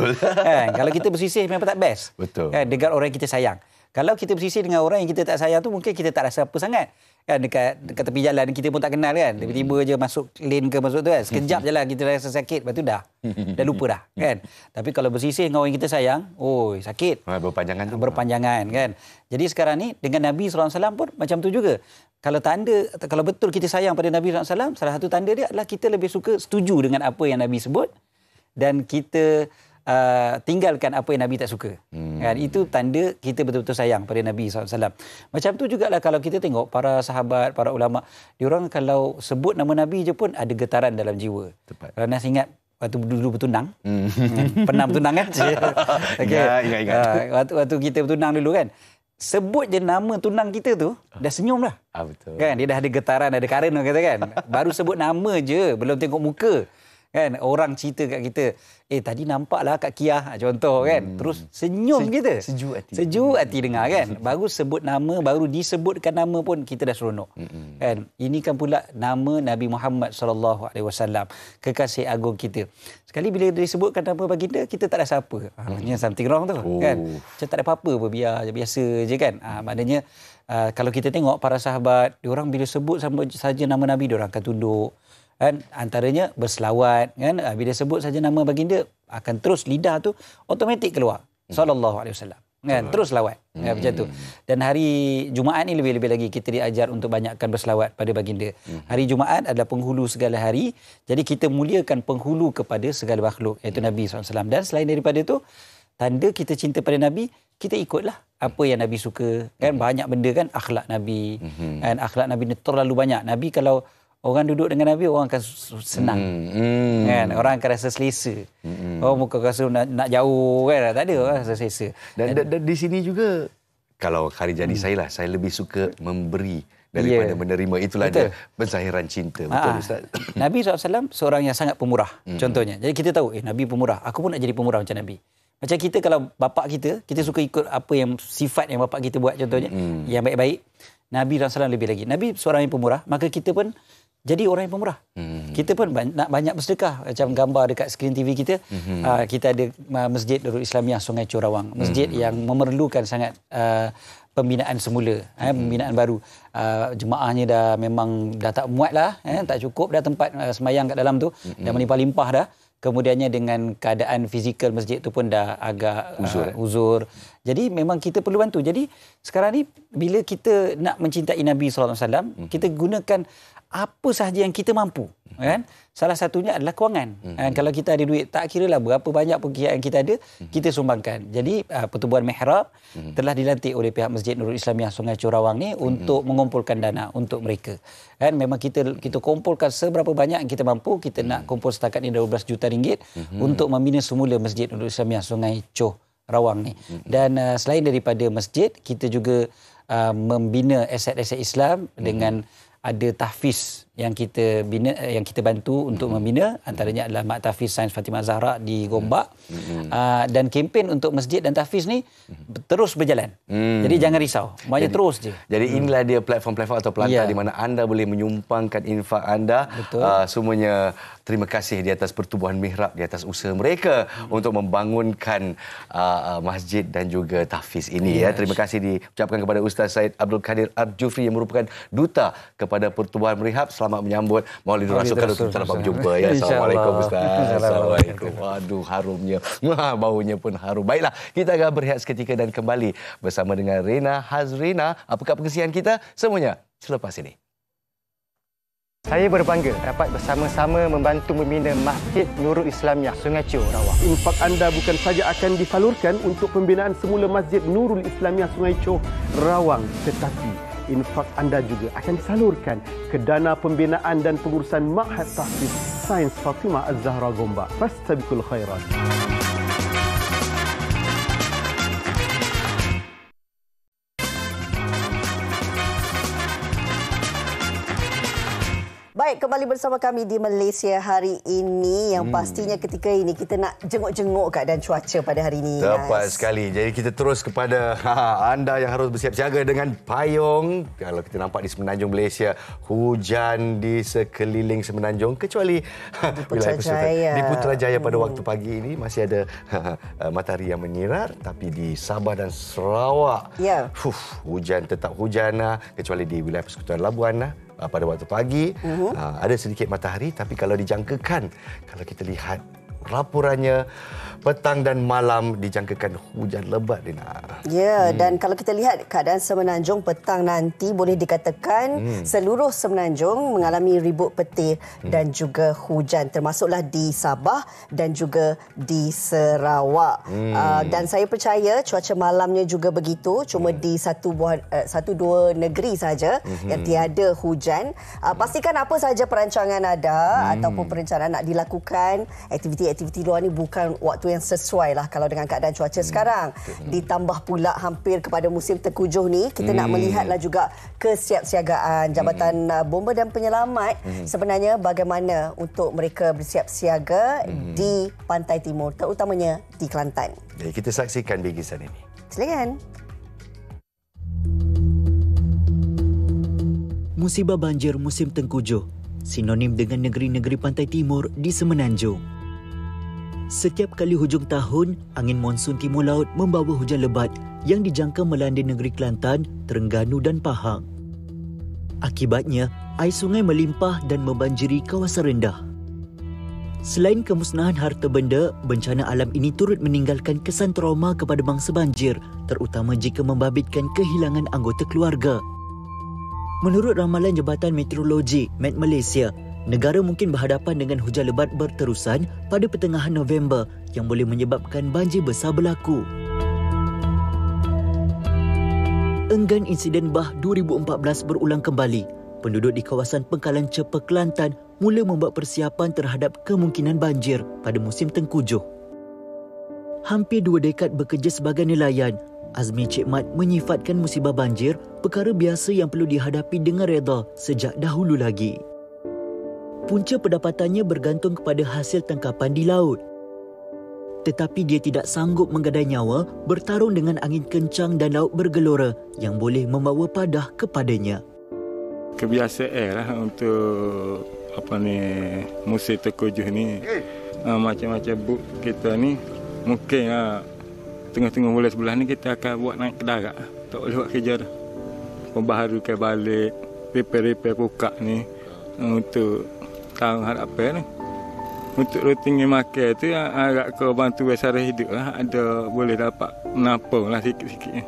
Kalau kita bersisih memang tak best. Betul. Dengan orang yang kita sayang. Kalau kita bersisih dengan orang yang kita tak sayang tu, mungkin kita tak rasa apa sangat. Kan dekat tepi jalan kita pun tak kenal kan. Tiba-tiba je masuk lane ke masuk tu kan. Sekejap je lah kita rasa sakit, lepas tu dah lupa dah kan. Tapi kalau bersisih dengan orang yang kita sayang, sakit. Berpanjangan kan. Jadi sekarang ni dengan Nabi SAW pun macam tu juga. Kalau betul kita sayang pada Nabi SAW, salah satu tanda dia adalah kita lebih suka setuju dengan apa yang Nabi sebut dan kita tinggalkan apa yang Nabi tak suka. Kan? Itu tanda kita betul-betul sayang pada Nabi SAW. Macam tu jugalah kalau kita tengok para sahabat, para ulama, diorang kalau sebut nama Nabi je pun ada getaran dalam jiwa. Tepat. Kalau Nas ingat waktu dulu bertunang, pernah bertunang kan? Ingat. Waktu kita bertunang dulu kan, sebut je nama tunang kita tu, dah senyum dah. Betul. Kan? Dia dah ada getaran, ada karen orang kata kan. Baru sebut nama je, belum tengok muka. Kan? Orang cerita kat kita, tadi nampaklah Kak Kiah contoh kan. Terus senyum kita. Sejuk hati dengar kan. Baru sebut nama, baru disebutkan nama pun kita dah seronok. Kan? Ini kan pula nama Nabi Muhammad SAW, kekasih agung kita. Sekali bila disebutkan nama baginda, kita tak rasa apa. Maknanya something wrong tu kan. Macam tak ada apa-apa pun, biasa je kan. Maknanya kalau kita tengok para sahabat, diorang bila sebut saja nama Nabi, diorang akan tunduk. Kan, antaranya berselawat kan, bila sebut saja nama baginda akan terus lidah tu automatik keluar sallallahu alaihi wasallam kan, terus selawat macam tu. Dan hari Jumaat ni lebih-lebih lagi kita diajar untuk banyakkan berselawat pada baginda. Hari Jumaat adalah penghulu segala hari, jadi kita muliakan penghulu kepada segala makhluk, iaitu Nabi SAW. Dan selain daripada tu, tanda kita cinta pada Nabi, kita ikutlah apa yang Nabi suka kan. Banyak benda kan, akhlak Nabi kan, akhlak Nabi ni terlalu banyak. Nabi kalau orang duduk dengan Nabi, orang akan senang. Kan? Orang akan rasa selesa. Orang bukan rasa nak jauh kan. Tak ada, orang rasa selesa. Dan di sini juga, kalau hari jadi saya lebih suka memberi daripada menerima. Itulah dia pensahiran cinta. Betul Ustaz? Nabi SAW seorang yang sangat pemurah. Contohnya. Jadi kita tahu, Nabi pemurah. Aku pun nak jadi pemurah macam Nabi. Macam kita kalau bapak kita suka ikut apa yang sifat yang bapak kita buat contohnya. Yang baik-baik. Nabi SAW lebih lagi. Nabi seorang yang pemurah. Maka kita pun jadi orang yang pemurah. Kita pun nak banyak bersedekah. Macam gambar dekat skrin TV kita. Kita ada Masjid Nurul Islamiah Sungai Corawang. Masjid yang memerlukan sangat pembinaan semula, pembinaan baru. Jemaahnya memang dah tak muat lah, tak cukup dah tempat semayang kat dalam tu, dah melimpah-limpah dah. Kemudiannya dengan keadaan fizikal masjid tu pun dah agak uzur. Jadi memang kita perlu bantu. Jadi sekarang ni bila kita nak mencintai Nabi SAW, kita gunakan apa sahaja yang kita mampu, kan? Salah satunya adalah kewangan. Kalau kita ada duit, tak kiralah berapa banyak perkiraan kita ada, kita sumbangkan. Jadi Pertubuhan Mihrab telah dilantik oleh pihak Masjid Nurul Islamiah Sungai Corawang ni untuk mengumpulkan dana untuk mereka. Kan memang kita kumpulkan seberapa banyak yang kita mampu. Kita nak kumpul setakat ni 12 juta ringgit untuk membina semula Masjid Nurul Islamiah Sungai Corawang ni. Dan selain daripada masjid, kita juga membina aset-aset Islam dengan ada tahfiz yang kita bina, yang kita bantu untuk membina, antaranya adalah Mak Tahfiz Sains Fatimah Zahra di Gombak. Dan kempen untuk masjid dan tahfiz ni terus berjalan. Jadi jangan risau, maknanya terus je. Jadi inilah dia platform-platform atau pelantar di mana anda boleh menyumbangkan infak anda. Semuanya terima kasih di atas Pertubuhan Mihrab, di atas usaha mereka untuk membangunkan masjid dan juga tahfiz ini. Terima kasih diucapkan kepada Ustaz Syed Abdul Kadir Ar-Jufri yang merupakan duta kepada Pertubuhan Mihrab. Selamat menyambut Maulidul Rasul. Kalau kita dapat berjumpa ya. Assalamualaikum Ustaz. Assalamualaikum. Waduh, harumnya. Baunya pun harum. Baiklah, kita akan berehat seketika dan kembali bersama dengan Rena Hazrina. Apakah pengesian kita? Semuanya selepas ini. Saya berbangga dapat bersama-sama membantu membina Masjid Nurul Islamiah Sungai Corawang. Infak anda bukan saja akan disalurkan untuk pembinaan semula Masjid Nurul Islamiah Sungai Corawang, tetapi infak anda juga akan disalurkan ke dana pembinaan dan pengurusan Ma'had Tahfiz Sains Fatimah Az-Zahra Gombak. Fastabiqul khairat. Baik, kembali bersama kami di Malaysia hari ini. Yang pastinya ketika ini kita nak jenguk-jenguk keadaan cuaca pada hari ini. Tepat sekali. Jadi kita terus kepada anda yang harus bersiap siaga dengan payung. Kalau kita nampak di Semenanjung Malaysia, hujan di sekeliling Semenanjung, kecuali di Putrajaya pada waktu pagi ini masih ada matahari yang menyirar. Tapi di Sabah dan Sarawak, hujan tetap hujan, kecuali di wilayah Persekutuan Labuan pada waktu pagi ada sedikit matahari, tapi kalau dijangkakan, kalau kita lihat laporannya petang dan malam dijangkakan hujan lebat, Dina. Dan kalau kita lihat keadaan Semenanjung petang nanti, boleh dikatakan seluruh Semenanjung mengalami ribut petir dan juga hujan, termasuklah di Sabah dan juga di Sarawak. Dan saya percaya cuaca malamnya juga begitu, cuma di satu dua negeri saja yang tiada hujan. Pastikan apa sahaja perancangan ada ataupun perencanaan nak dilakukan, aktiviti luar ni bukan waktu yang sesuai lah kalau dengan keadaan cuaca sekarang. Ditambah pula hampir kepada musim tengkujuh ni, kita nak melihatlah juga kesiapsiagaan Jabatan Bomba dan Penyelamat sebenarnya bagaimana untuk mereka bersiap siaga di Pantai Timur, terutamanya di Kelantan. Kita saksikan bingkisan ini. Silakan. Musibah banjir musim tengkujuh sinonim dengan negeri-negeri Pantai Timur di Semenanjung. Setiap kali hujung tahun, angin monsun timur laut membawa hujan lebat yang dijangka melanda negeri Kelantan, Terengganu dan Pahang. Akibatnya, air sungai melimpah dan membanjiri kawasan rendah. Selain kemusnahan harta benda, bencana alam ini turut meninggalkan kesan trauma kepada bangsa banjir, terutama jika membabitkan kehilangan anggota keluarga. Menurut ramalan Jabatan Meteorologi Met Malaysia, negara mungkin berhadapan dengan hujan lebat berterusan pada pertengahan November yang boleh menyebabkan banjir besar berlaku. Enggan insiden Bah 2014 berulang kembali. penduduk di kawasan Pengkalan Cepa, Kelantan mula membuat persiapan terhadap kemungkinan banjir pada musim tengkujuh. Hampir 2 dekad bekerja sebagai nelayan, Azmi Cik Mat menyifatkan musibah banjir perkara biasa yang perlu dihadapi dengan reda sejak dahulu lagi. Punca pendapatannya bergantung kepada hasil tangkapan di laut. Tetapi dia tidak sanggup menggadai nyawa bertarung dengan angin kencang dan laut bergelora yang boleh membawa padah kepadanya. Kebiasaan lah untuk musim tengkujuh ni. Macam-macam buk kita ni mungkin tengah-tengah bulan sebelah ni kita akan buat naik ke darat. Tak boleh buat kerja dah. Membaharukan balik, repair buka ni untuk tahun hadapan ni. Untuk rutin makan tu agak ke bantu sara hidup lah. Ada boleh dapat menampung lah sikit-sikit.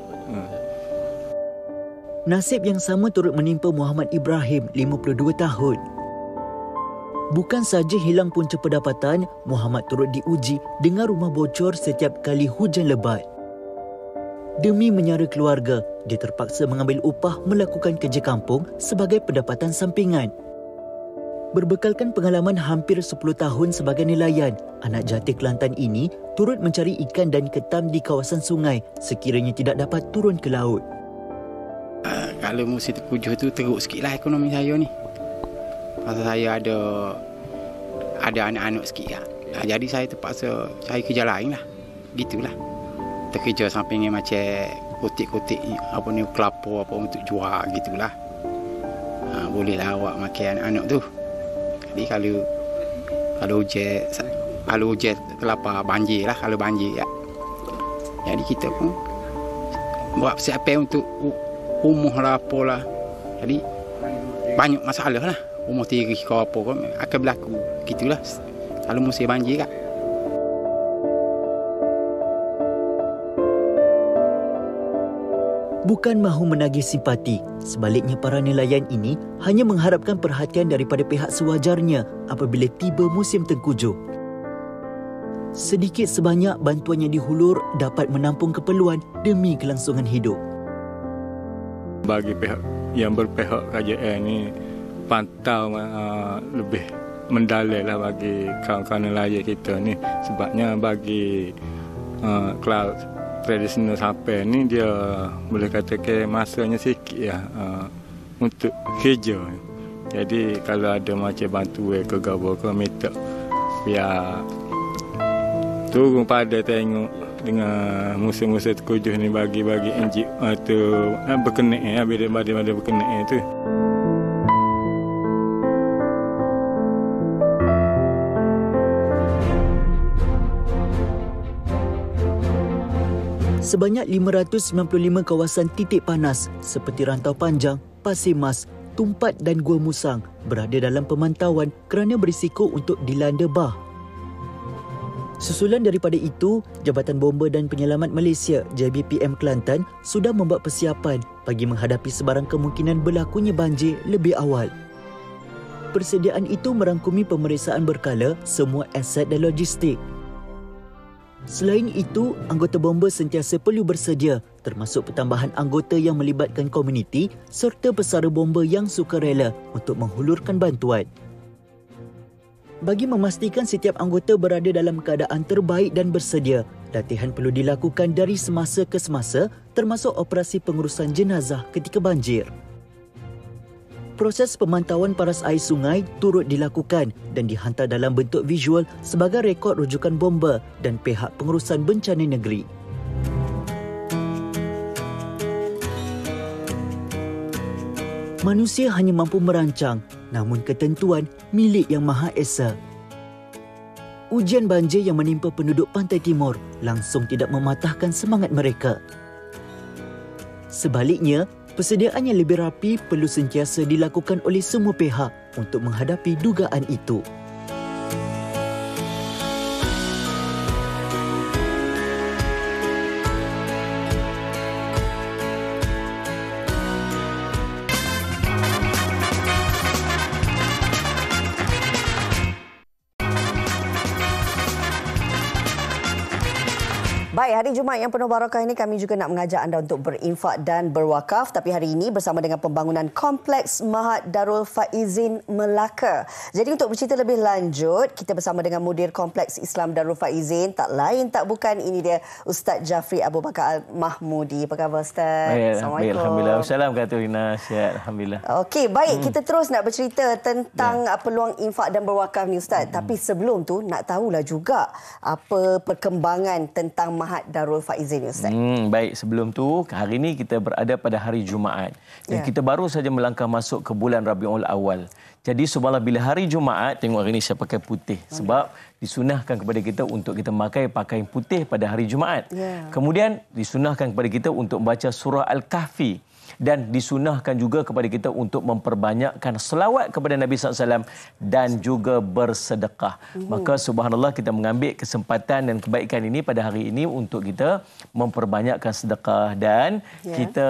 Nasib yang sama turut menimpa Muhammad Ibrahim, 52 tahun. Bukan saja hilang punca pendapatan, Muhammad turut diuji dengan rumah bocor setiap kali hujan lebat. Demi menyara keluarga, dia terpaksa mengambil upah melakukan kerja kampung sebagai pendapatan sampingan. Berbekalkan pengalaman hampir 10 tahun sebagai nelayan, anak jati Kelantan ini turut mencari ikan dan ketam di kawasan sungai sekiranya tidak dapat turun ke laut. Kalau musim tengkujuh tu teruk sikitlah ekonomi saya ni. Pasal saya ada anak-anak sikit lah. Jadi saya terpaksa cari kerja lain lah. Gitulah. Terkerja sampingnya macam kotik-kotik kelapa apa untuk jual gitulah. Bolehlah awak makan anak-anak tu. Jadi kalau hujan kelapa banjir lah, kalau banjir ya. Jadi kita pun buat persiapan untuk umur lah apalah. Jadi banyak masalah lah. Umur tirih ke apa pun akan berlaku. Gitulah kalau musim banjir kan. Bukan mahu menagih simpati, sebaliknya para nelayan ini hanya mengharapkan perhatian daripada pihak sewajarnya apabila tiba musim tengkujuh. Sedikit sebanyak bantuan yang dihulur dapat menampung keperluan demi kelangsungan hidup. Bagi pihak yang berpihak kerajaan ni pantau lebih mendalam lah bagi kawan-kawan nelayan kita ni, sebabnya bagi cloud tradisional sampai ni dia boleh katakan masanya sikit ya untuk kerja. Jadi kalau ada macam bantuan ke gapo ke minta biar turun pada tengok dengan musim-musim tengkujuh ni bagi NGO tu berkenaan bila berkenaan tu. Sebanyak 595 kawasan titik panas seperti Rantau Panjang, Pasir Mas, Tumpat dan Gua Musang berada dalam pemantauan kerana berisiko untuk dilanda bah. Susulan daripada itu, Jabatan Bomba dan Penyelamat Malaysia JBPM Kelantan sudah membuat persiapan bagi menghadapi sebarang kemungkinan berlakunya banjir lebih awal. Persediaan itu merangkumi pemeriksaan berkala semua aset dan logistik. Selain itu, anggota bomba sentiasa perlu bersedia, termasuk pertambahan anggota yang melibatkan komuniti serta pesara bomba yang sukarela untuk menghulurkan bantuan. Bagi memastikan setiap anggota berada dalam keadaan terbaik dan bersedia, latihan perlu dilakukan dari semasa ke semasa, termasuk operasi pengurusan jenazah ketika banjir. Proses pemantauan paras air sungai turut dilakukan dan dihantar dalam bentuk visual sebagai rekod rujukan bomba dan pihak pengurusan bencana negeri. Manusia hanya mampu merancang, namun ketentuan milik Yang Maha Esa. Ujian banjir yang menimpa penduduk Pantai Timur langsung tidak mematahkan semangat mereka. Sebaliknya, persediaan yang lebih rapi perlu sentiasa dilakukan oleh semua pihak untuk menghadapi dugaan itu. Baik, hari Jumaat yang penuh barakah ini kami juga nak mengajak anda untuk berinfak dan berwakaf. Tapi hari ini bersama dengan pembangunan Kompleks Mahat Darul Faizin Melaka. Jadi untuk bercerita lebih lanjut, kita bersama dengan Mudir Kompleks Islam Darul Faizin. Tak lain tak bukan, ini dia Ustaz Jafri Abu Bakar Mahmudi. Apa khabar Ustaz? Baik, alhamdulillah. Assalamualaikum Rina. Sihat, alhamdulillah. Okey, baik. Kita terus nak bercerita tentang peluang infak dan berwakaf ni Ustaz. Tapi sebelum tu nak tahulah juga apa perkembangan tentang Mahat Darul Faizin ni Ustaz. Baik, sebelum tu hari ini kita berada pada hari Jumaat dan kita baru saja melangkah masuk ke bulan Rabiul Awal. Jadi subhanallah, bila hari Jumaat, tengok hari ini saya pakai putih sebab disunahkan kepada kita untuk kita memakai pakaian putih pada hari Jumaat. Kemudian disunahkan kepada kita untuk membaca surah Al-Kahfi. Dan disunahkan juga kepada kita untuk memperbanyakkan selawat kepada Nabi SAW dan juga bersedekah. Maka subhanallah, kita mengambil kesempatan dan kebaikan ini pada hari ini untuk kita memperbanyakkan sedekah. Dan kita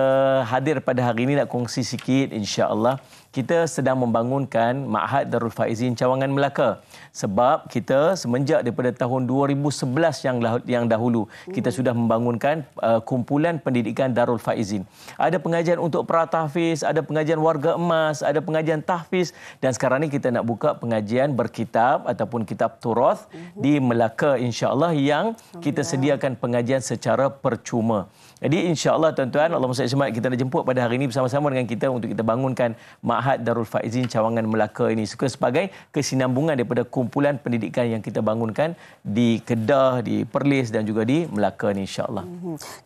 hadir pada hari ini nak kongsi sikit, insya-Allah. Kita sedang membangunkan Mahat Darul Faizin Cawangan Melaka. Sebab kita semenjak daripada tahun 2011 yang dahulu, kita sudah membangunkan kumpulan pendidikan Darul Faizin. Ada pengajian untuk pratahfiz, ada pengajian warga emas, ada pengajian tahfiz, dan sekarang ni kita nak buka pengajian berkitab ataupun kitab turath di Melaka, insya-Allah, yang kita sediakan pengajian secara percuma. Jadi insya-Allah tuan-tuan, Allah SWT kita nak jemput pada hari ini bersama-sama dengan kita untuk kita bangunkan Mahat Darul Faizin Cawangan Melaka ini sebagai kesinambungan daripada kumpulan pendidikan yang kita bangunkan di Kedah, di Perlis dan juga di Melaka ni, insya-Allah.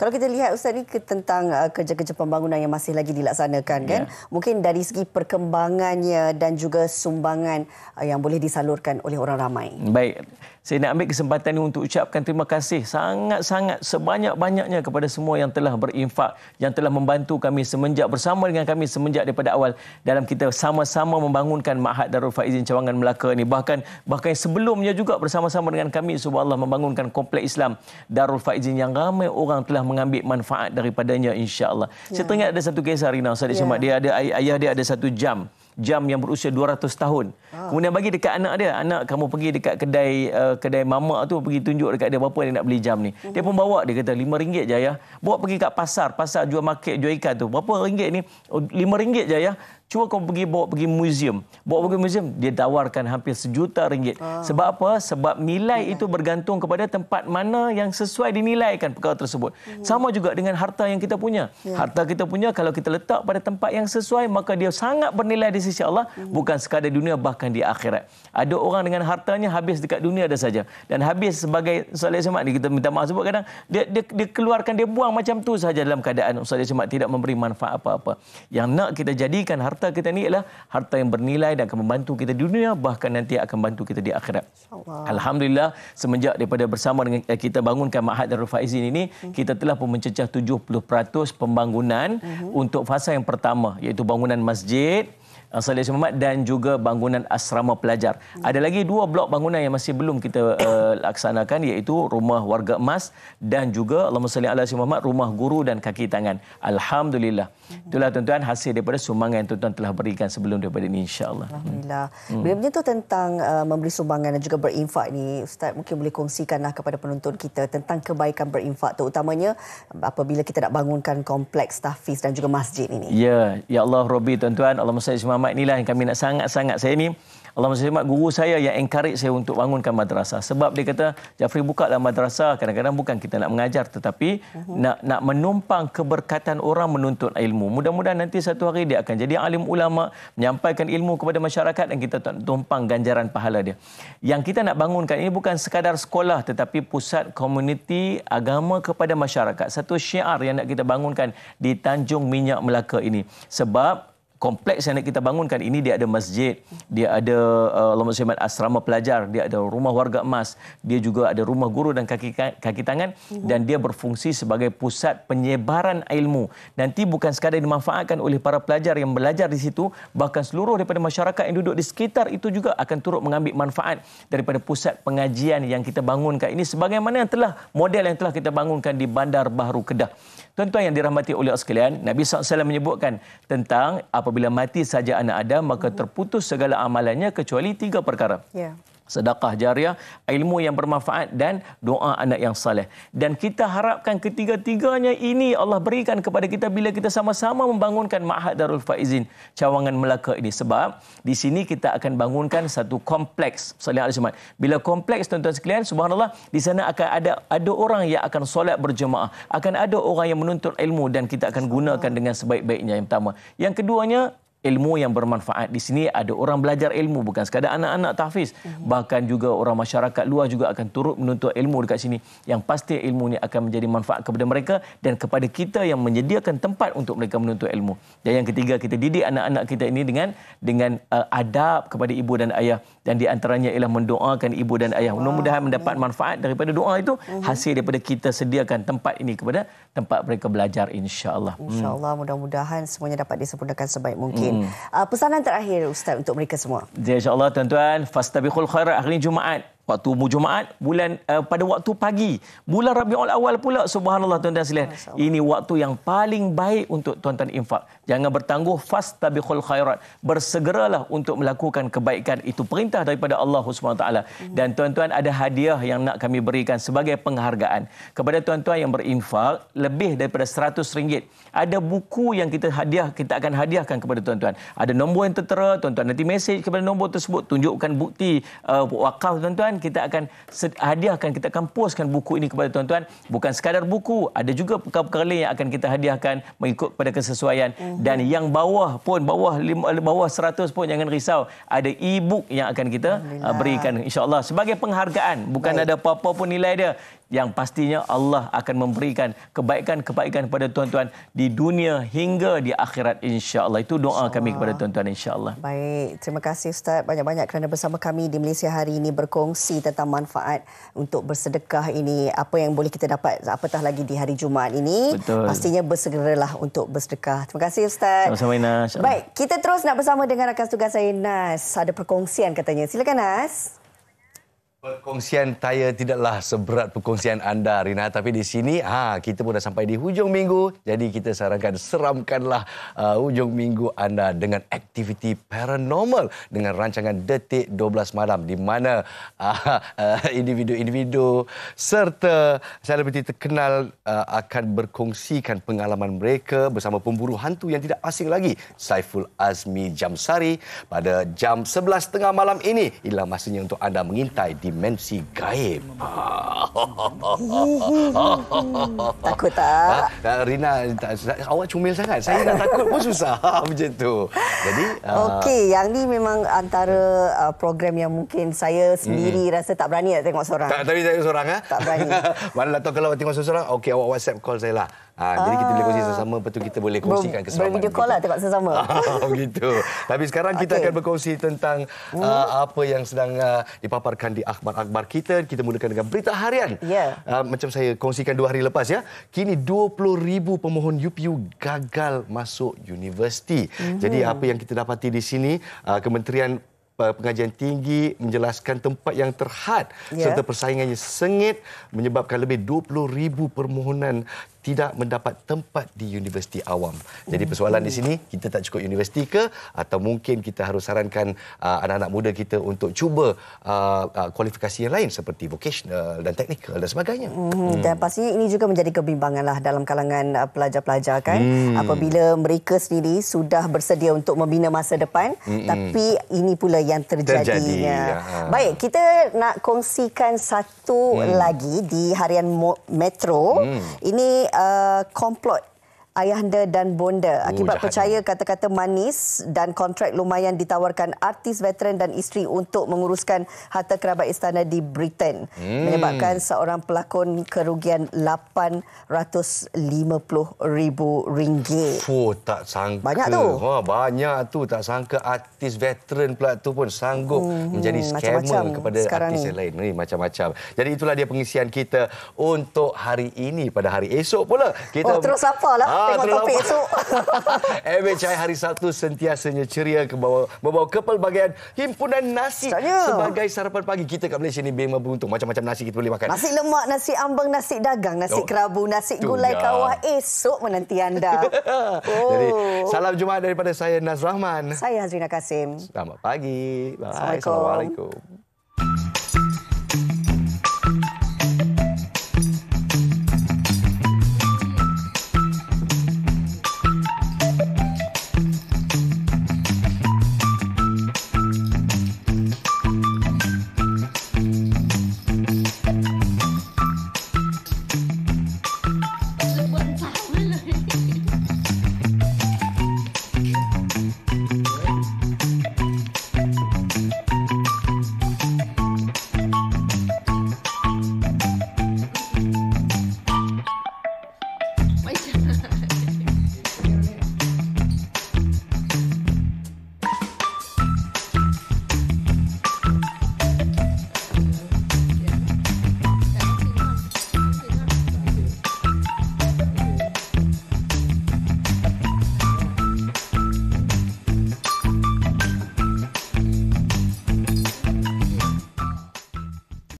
Kalau kita lihat Ustaz ni tentang kerja-kerja pembangunan yang masih lagi dilaksanakan kan, mungkin dari segi perkembangannya dan juga sumbangan yang boleh disalurkan oleh orang ramai. Baik, saya nak ambil kesempatan ini untuk ucapkan terima kasih sangat-sangat sebanyak-banyaknya kepada semua yang telah berinfak, yang telah membantu kami bersama dengan kami semenjak daripada awal dalam kita sama-sama membangunkan Mahat Darul Faizin Cawangan Melaka ini. Bahkan sebelumnya juga bersama-sama dengan kami subhanallah membangunkan Kompleks Islam Darul Faizin yang ramai orang telah mengambil manfaat daripadanya, insya-Allah. Saya teringat ada satu kisah, Rina, Ustaz Ismail. Dia ada ayah dia ada satu jam yang berusia 200 tahun. Kemudian bagi dekat anak dia, anak kamu pergi dekat kedai mamak tu, pergi tunjuk dekat dia berapa dia nak beli jam ni. Dia pun bawa, dia kata RM5 je ayah. Bawa pergi kat pasar jual market, jual ikan tu. Berapa ringgit ni? RM5 je ayah. Cuba kau bawa pergi museum. Dia tawarkan hampir RM1 juta. Sebab apa? Sebab nilai itu bergantung kepada tempat mana yang sesuai dinilaikan perkara tersebut. Sama juga dengan harta yang kita punya. Harta kita punya kalau kita letak pada tempat yang sesuai, maka dia sangat bernilai di sisi Allah, bukan sekadar dunia, bahkan di akhirat. Ada orang dengan hartanya habis dekat dunia dah saja. Dan habis sebagai Ustaz Semat ni, kita minta maaf sebut kadang dia keluarkan, dia buang macam tu saja dalam keadaan Ustaz Semat tidak memberi manfaat apa-apa. Yang nak kita jadikan harta kita ni adalah harta yang bernilai dan akan membantu kita di dunia, bahkan nanti akan membantu kita di akhirat. Alhamdulillah, semenjak daripada bersama dengan kita bangunkan Mahat Darul Faizin ini, kita telah pun mencecah 70% pembangunan untuk fasa yang pertama, iaitu bangunan masjid Salih Muhammad dan juga bangunan asrama pelajar. Ada lagi 2 blok bangunan yang masih belum kita laksanakan, iaitu rumah warga emas dan juga Allahumma salli ala Muhammad, rumah guru dan kaki tangan. Alhamdulillah. Itulah tuan-tuan hasil daripada sumbangan yang tuan-tuan telah berikan sebelum daripada ini, insya-Allah. Alhamdulillah. Bila menyentuh tentang memberi sumbangan dan juga berinfak ni, Ustaz mungkin boleh kongsikanlah kepada penonton kita tentang kebaikan berinfak, terutamanya apabila kita nak bangunkan kompleks tahfiz dan juga masjid ini. Ya Allah Rabbi, tuan-tuan, Allahumma salli ala Muhammad, inilah yang kami nak sangat-sangat. Saya ni Allahumma salli ala Muhammad, guru saya yang encourage saya untuk bangunkan madrasah. Sebab dia kata, Jafri, buka dalam madrasah, kadang-kadang bukan kita nak mengajar, tetapi nak menumpang keberkatan orang menuntut ilmu. Mudah-mudahan nanti satu hari dia akan jadi alim ulama, menyampaikan ilmu kepada masyarakat dan kita tumpang ganjaran pahala dia. Yang kita nak bangunkan ini bukan sekadar sekolah, tetapi pusat komuniti agama kepada masyarakat. Satu syiar yang nak kita bangunkan di Tanjung Minyak Melaka ini. Sebab kompleks yang nak kita bangunkan ini, dia ada masjid, dia ada asrama pelajar, dia ada rumah warga emas, dia juga ada rumah guru dan kaki tangan, dan dia berfungsi sebagai pusat penyebaran ilmu. Nanti bukan sekadar dimanfaatkan oleh para pelajar yang belajar di situ, bahkan seluruh daripada masyarakat yang duduk di sekitar itu juga akan turut mengambil manfaat daripada pusat pengajian yang kita bangunkan ini, sebagaimana model yang telah kita bangunkan di Bandar Baharu Kedah. Tuan-tuan yang dirahmati oleh Allah sekalian, Nabi SAW menyebutkan tentang apabila mati saja anak Adam, maka terputus segala amalannya kecuali 3 perkara. sedekah jariah, ilmu yang bermanfaat dan doa anak yang saleh. Dan kita harapkan ketiga-tiganya ini Allah berikan kepada kita bila kita sama-sama membangunkan Ma'had Darul Faizin Cawangan Melaka ini. Sebab di sini kita akan bangunkan satu kompleks solat al-Jumaat. Bila kompleks tuan-tuan sekalian, subhanallah, di sana akan ada orang yang akan solat berjemaah, akan ada orang yang menuntut ilmu dan kita akan gunakan dengan sebaik-baiknya. Yang pertama. Yang keduanya, ilmu yang bermanfaat. Di sini ada orang belajar ilmu, bukan sekadar anak-anak tahfiz. Bahkan juga orang masyarakat luar juga akan turut menuntut ilmu dekat sini. Yang pasti ilmu ini akan menjadi manfaat kepada mereka dan kepada kita yang menyediakan tempat untuk mereka menuntut ilmu. Dan yang ketiga, kita didik anak-anak kita ini dengan adab kepada ibu dan ayah. Dan di antaranya ialah mendoakan ibu dan ayah. Mudah-mudahan mendapat manfaat daripada doa itu, hasil daripada kita sediakan tempat ini kepada tempat mereka belajar, insya-Allah. Insya-Allah, mudah-mudahan semuanya dapat disempurnakan sebaik mungkin. Pesanan terakhir Ustaz untuk mereka semua. InsyaAllah tuan-tuan, fastabiqul khairat, hari ini Jumaat. Waktu Jumaat, bulan pada waktu pagi. Bulan Rabiul Awal pula, subhanallah tuan-tuan sekalian. Ini waktu yang paling baik untuk tuan-tuan infak. Jangan bertangguh, fastabiqul khairat. Bersegeralah untuk melakukan kebaikan. Itu perintah daripada Allah SWT. Dan tuan-tuan, ada hadiah yang nak kami berikan sebagai penghargaan kepada tuan-tuan yang berinfak lebih daripada RM100. Ada buku yang kita akan hadiahkan kepada tuan-tuan. Ada nombor yang tertera, tuan-tuan nanti mesej kepada nombor tersebut, tunjukkan bukti wakaf tuan-tuan. Kita akan hadiahkan, kita akan postkan buku ini kepada tuan-tuan. Bukan sekadar buku, ada juga perkara-perkara lain yang akan kita hadiahkan mengikut pada kesesuaian. Dan yang bawah 100 pun jangan risau, ada e-book yang akan kita berikan, insya-Allah, sebagai penghargaan. Bukan ada apa-apa pun nilai dia. Yang pastinya Allah akan memberikan kebaikan-kebaikan kepada tuan-tuan di dunia hingga di akhirat, insya-Allah. Itu doa kami kepada tuan-tuan, insya-Allah. Baik, terima kasih Ustaz banyak-banyak kerana bersama kami di Malaysia hari ini berkongsi tentang manfaat untuk bersedekah ini. Apa yang boleh kita dapat apatah lagi di hari Jumaat ini. Betul. Pastinya bersegeralah untuk bersedekah. Terima kasih Ustaz. Sama-sama Ina. Baik, kita terus nak bersama dengan rakan tugas saya Nas. Ada perkongsian katanya. Silakan Nas. Perkongsian saya tidaklah seberat perkongsian anda, Rina. Tapi di sini, kita pun dah sampai di hujung minggu. Jadi kita sarankan seramkanlah hujung minggu anda dengan aktiviti paranormal dengan rancangan Detik 12 Malam, di mana individu-individu serta selebriti terkenal akan berkongsikan pengalaman mereka bersama pemburu hantu yang tidak asing lagi, Saiful Azmi Jamsari, pada jam 11.30 malam ini. Inilah masanya untuk anda mengintai dimensi gaib. Takut tak? Rina, awak comel sangat. Saya nak takut pun susah macam tu. Jadi, okey, yang ni memang antara program yang mungkin saya sendiri rasa tak berani nak tengok seorang. Tak berani tengok seorang, Tak berani. Mana tahu kalau tengok seorang, okey, awak WhatsApp call saya lah. Jadi kita boleh kongsi sesama, lepas tu kita boleh kongsikan keselamat. Bervideo call lah tengok sesama. Begitu. Tapi sekarang kita akan berkongsi tentang apa yang sedang dipaparkan di akhbar-akhbar kita. Kita mulakan dengan berita harian. Macam saya kongsikan 2 hari lepas ya. Kini 20,000 pemohon UPU gagal masuk universiti. Jadi apa yang kita dapati di sini, Kementerian Pengajian Tinggi menjelaskan tempat yang terhad serta persaingannya sengit menyebabkan lebih 20,000 permohonan tidak mendapat tempat di universiti awam. Jadi persoalan di sini, kita tak cukup universiti ke, atau mungkin kita harus sarankan anak-anak muda kita untuk cuba kualifikasi yang lain seperti vocational dan teknikal dan sebagainya. Dan pastinya ini juga menjadi kebimbanganlah dalam kalangan pelajar-pelajar kan, apabila mereka sendiri sudah bersedia untuk membina masa depan, tapi ini pula yang terjadinya. Baik, kita nak kongsikan satu lagi di harian Metro. Ini komplot ayahanda dan bonda akibat percaya kata-kata manis dan kontrak lumayan ditawarkan artis veteran dan isteri untuk menguruskan harta kerabat istana di Britain, menyebabkan seorang pelakon kerugian RM850,000. Tak sangka. Banyak tu. Banyak tu. Tak sangka artis veteran pula tu pun sanggup menjadi scammer kepada artis yang lain. Ni macam-macam. Jadi itulah dia pengisian kita untuk hari ini. Pada hari esok pula kita terus apalah. Tengok topik esok. MHI hari Sabtu sentiasanya ceria membawa kepelbagaian himpunan nasi sebagai sarapan pagi. Kita kat Malaysia ni memang beruntung. Macam-macam nasi kita boleh makan. Nasi lemak, nasi ambeng, nasi dagang, nasi kerabu, nasi gulai kawah. Esok menanti anda. Jadi, salam Jumaat daripada saya, Naz Rahman. Saya Hazrina Kasim. Selamat pagi. Bye. Assalamualaikum. Assalamualaikum.